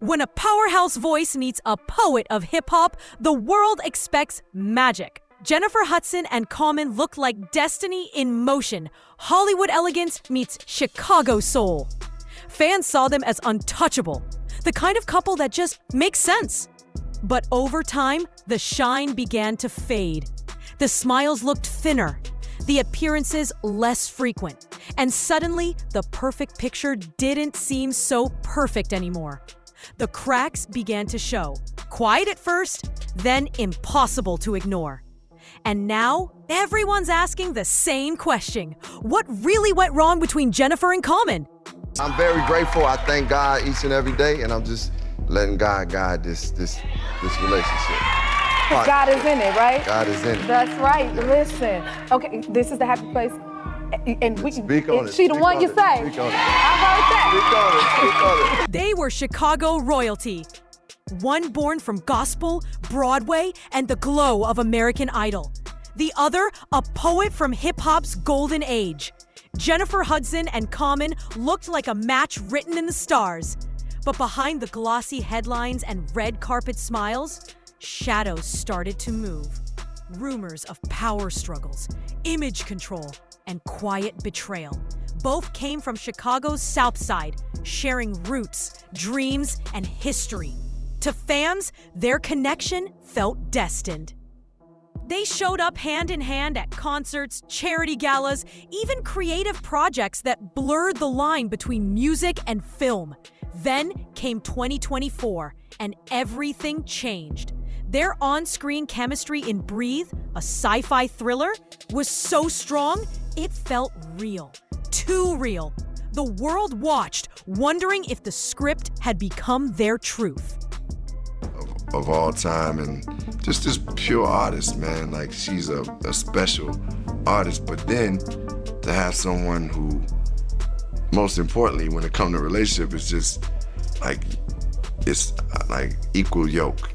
When a powerhouse voice meets a poet of hip-hop, the world expects magic. Janifer Hudson and Common looked like destiny in motion. Hollywood elegance meets Chicago soul. Fans saw them as untouchable, the kind of couple that just makes sense. But over time, the shine began to fade. The smiles looked thinner, the appearances less frequent, and suddenly, the perfect picture didn't seem so perfect anymore. The cracks began to show. Quiet at first, then impossible to ignore. And now, everyone's asking the same question. What really went wrong between Janifer and Common? I'm very grateful. I thank God each and every day, and I'm just letting God guide this relationship. God is in it, right? God is in it. That's right. Listen. Okay, this is the happy place. And we can speak on it. She the one you say. Speak on it. I heard that. Speak on it. They were Chicago royalty. One born from gospel, Broadway, and the glow of American Idol. The other, a poet from hip-hop's golden age. Janifer Hudson and Common looked like a match written in the stars. But behind the glossy headlines and red carpet smiles, shadows started to move. Rumors of power struggles, image control, and quiet betrayal. Both came from Chicago's South Side, sharing roots, dreams, and history. To fans, their connection felt destined. They showed up hand in hand at concerts, charity galas, even creative projects that blurred the line between music and film. Then came 2024, and everything changed. Their on-screen chemistry in Breathe, a sci-fi thriller, was so strong, it felt real. Too real. The world watched, wondering if the script had become their truth. Of all time, and just this pure artist, man. Like, she's a special artist, but then to have someone who, most importantly, when it comes to relationship, is just like, it's like equal yoke.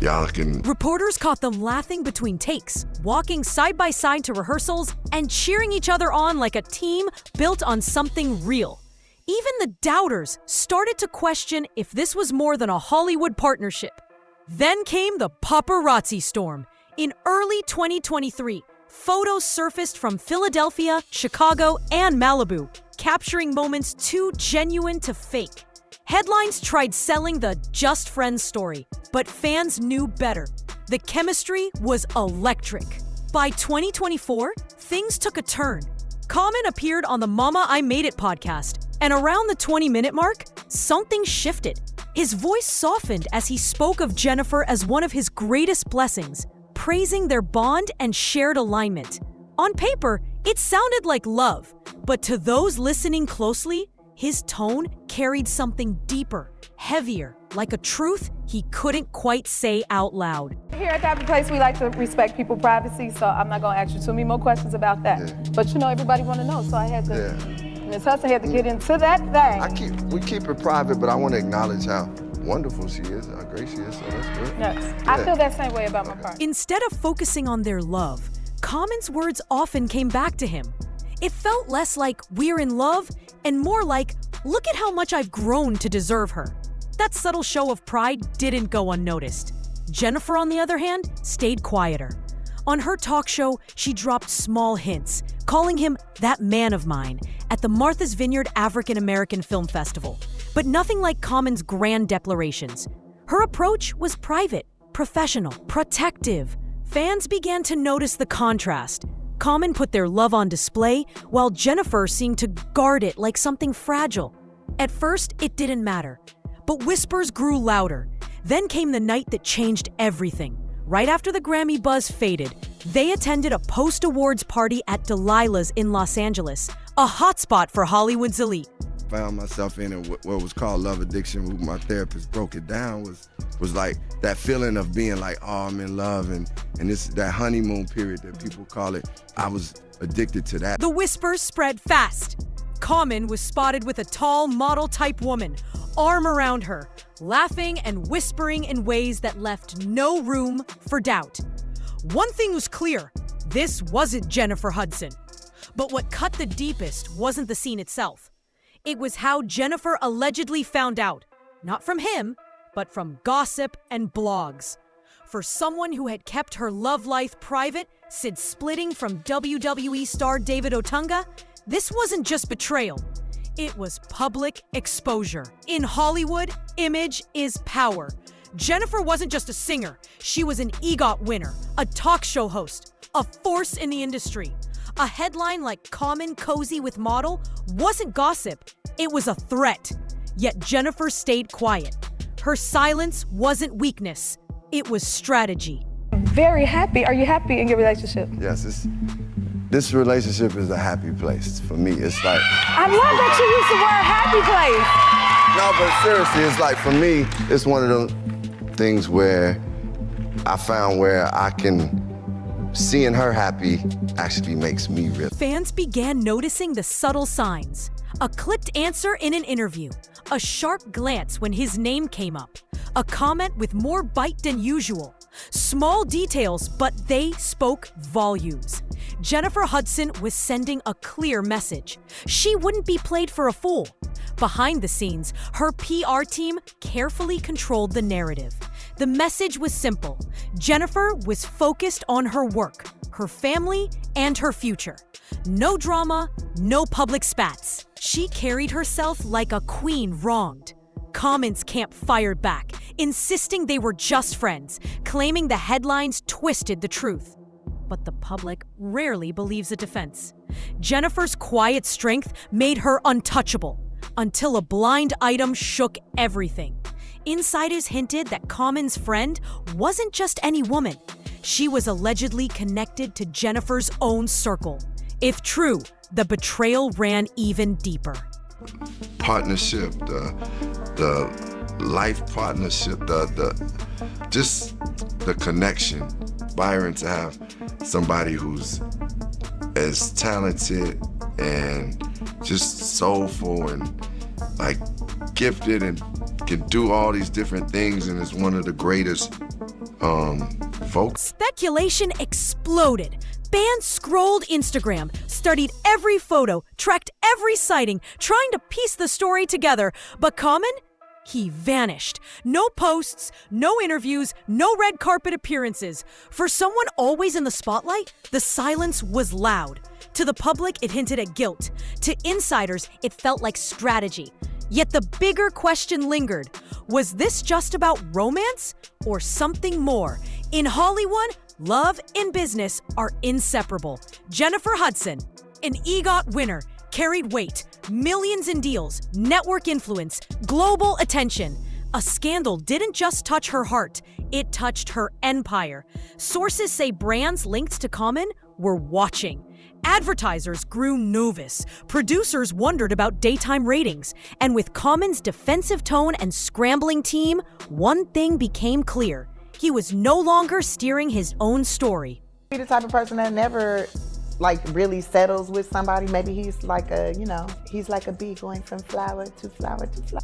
Y'all can... Reporters caught them laughing between takes, walking side by side to rehearsals, and cheering each other on like a team built on something real. Even the doubters started to question if this was more than a Hollywood partnership. Then came the paparazzi storm. In early 2023, photos surfaced from Philadelphia, Chicago, and Malibu, capturing moments too genuine to fake. Headlines tried selling the just friends story, but fans knew better. The chemistry was electric. By 2024, things took a turn. Common appeared on the Mama I Made It podcast, and around the 20-minute mark, something shifted. His voice softened as he spoke of Janifer as one of his greatest blessings, praising their bond and shared alignment. On paper, it sounded like love, but to those listening closely, his tone carried something deeper, heavier, like a truth he couldn't quite say out loud. Here at the happy place, we like to respect people's privacy, so I'm not gonna ask you too many more questions about that. Yeah. But you know, everybody wanna know, so I had to. Yeah. Ms. Hudson had to get into that thing. We keep it private, but I want to acknowledge how wonderful she is, how great she is, so that's good. Yes. Yeah. I feel that same way about my partner. Instead of focusing on their love, Common's words often came back to him. It felt less like we're in love and more like, look at how much I've grown to deserve her. That subtle show of pride didn't go unnoticed. Janifer, on the other hand, stayed quieter. On her talk show, she dropped small hints, calling him that man of mine at the Martha's Vineyard African American Film Festival, but nothing like Common's grand declarations. Her approach was private, professional, protective. Fans began to notice the contrast. Common put their love on display, while Janifer seemed to guard it like something fragile. At first, it didn't matter, but whispers grew louder. Then came the night that changed everything. Right after the Grammy buzz faded, they attended a post-awards party at Delilah's in Los Angeles, a hotspot for Hollywood's elite. Found myself in what was called love addiction. My therapist broke it down, was like that feeling of being like, oh, I'm in love, and this that honeymoon period that people call it. I was addicted to that. The whispers spread fast. Common was spotted with a tall model-type woman, arm around her, laughing and whispering in ways that left no room for doubt. One thing was clear, this wasn't Janifer Hudson. But what cut the deepest wasn't the scene itself. It was how Janifer allegedly found out. Not from him, but from gossip and blogs. For someone who had kept her love life private since splitting from WWE star David Otunga, this wasn't just betrayal. It was public exposure. In Hollywood, image is power. Janifer wasn't just a singer. She was an EGOT winner, a talk show host, a force in the industry. A headline like "Common Cozy with Model" wasn't gossip. It was a threat. Yet Janifer stayed quiet. Her silence wasn't weakness. It was strategy. Very happy. Are you happy in your relationship? Yes, this relationship is a happy place for me. It's like, I love that you use the word happy place. no, but seriously, it's like for me, it's one of those things where I found where I can, seeing her happy actually makes me real. Fans began noticing the subtle signs. A clipped answer in an interview, a sharp glance when his name came up, a comment with more bite than usual. Small details, but they spoke volumes. Janifer Hudson was sending a clear message. She wouldn't be played for a fool. Behind the scenes, her PR team carefully controlled the narrative. The message was simple. Janifer was focused on her work, her family, and her future. No drama, no public spats. She carried herself like a queen wronged. Common's camp fired back, insisting they were just friends, claiming the headlines twisted the truth. But the public rarely believes a defense. Janifer's quiet strength made her untouchable, until a blind item shook everything. Insiders hinted that Common's friend wasn't just any woman. She was allegedly connected to Janifer's own circle. If true, the betrayal ran even deeper. Partnership, the life partnership, just the connection. Byron, to have somebody who's as talented and just soulful and like gifted and can do all these different things and is one of the greatest folks. Speculation exploded. Fans scrolled Instagram, studied every photo, tracked every sighting, trying to piece the story together. But Common? He vanished. No posts, no interviews, no red carpet appearances. For someone always in the spotlight, the silence was loud. To the public, it hinted at guilt. To insiders, it felt like strategy. Yet the bigger question lingered. Was this just about romance or something more? In Hollywood, love and business are inseparable. Janifer Hudson, an EGOT winner, carried weight, millions in deals, network influence, global attention. A scandal didn't just touch her heart, it touched her empire. Sources say brands linked to Common were watching. Advertisers grew nervous. Producers wondered about daytime ratings. And with Common's defensive tone and scrambling team, one thing became clear. He was no longer steering his own story. He's the type of person that never really settles with somebody. Maybe he's like he's like a bee going from flower to flower to flower.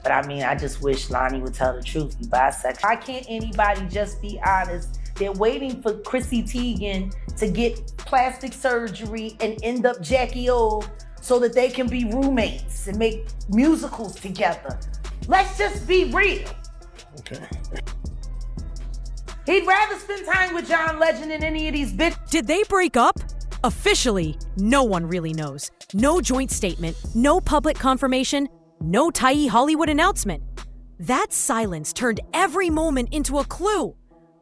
But I mean, I just wish Lonnie would tell the truth. You bisexual. Why can't anybody just be honest? They're waiting for Chrissy Teigen to get plastic surgery and end up Jackie O so that they can be roommates and make musicals together. Let's just be real. Okay. He'd rather spend time with John Legend than any of these bitches. Did they break up? Officially, no one really knows. No joint statement, no public confirmation, no tidy Hollywood announcement. That silence turned every moment into a clue.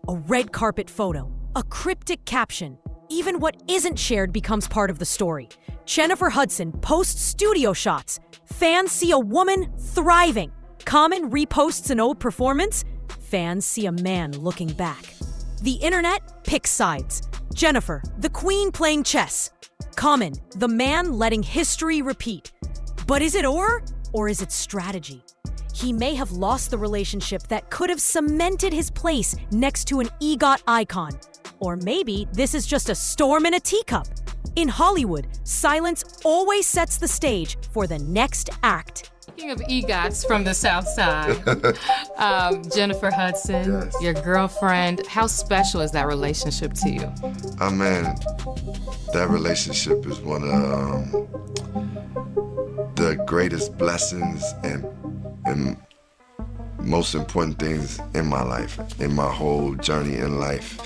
A red carpet photo, a cryptic caption. Even what isn't shared becomes part of the story. Janifer Hudson posts studio shots. Fans see a woman thriving. Common reposts an old performance. Fans see a man looking back. The internet picks sides. Janifer, the queen playing chess. Common, the man letting history repeat. But is it or is it strategy? He may have lost the relationship that could have cemented his place next to an EGOT icon. Or maybe this is just a storm in a teacup. In Hollywood, silence always sets the stage for the next act. Speaking of EGOTs from the South Side, Janifer Hudson, Yes. your girlfriend, how special is that relationship to you? Oh man, that relationship is one of the greatest blessings and most important things in my life, in my whole journey in life.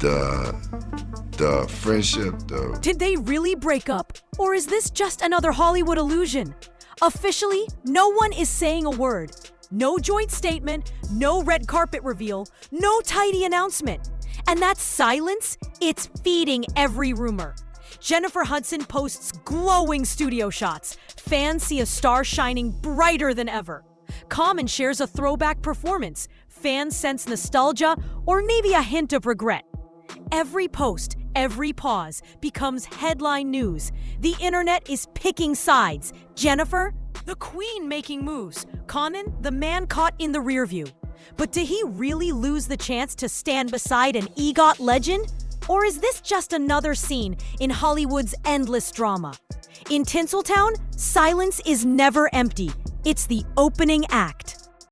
The friendship, Did they really break up? Or is this just another Hollywood illusion? Officially, no one is saying a word. No joint statement, no red carpet reveal, no tidy announcement. And that silence, it's feeding every rumor. Janifer Hudson posts glowing studio shots. Fans see a star shining brighter than ever. Common shares a throwback performance. Fans sense nostalgia or maybe a hint of regret. Every post, every pause becomes headline news. The internet is picking sides. Janifer, the queen making moves. Common, the man caught in the rear view. But did he really lose the chance to stand beside an EGOT legend? Or is this just another scene in Hollywood's endless drama? In Tinseltown, silence is never empty. It's the opening act.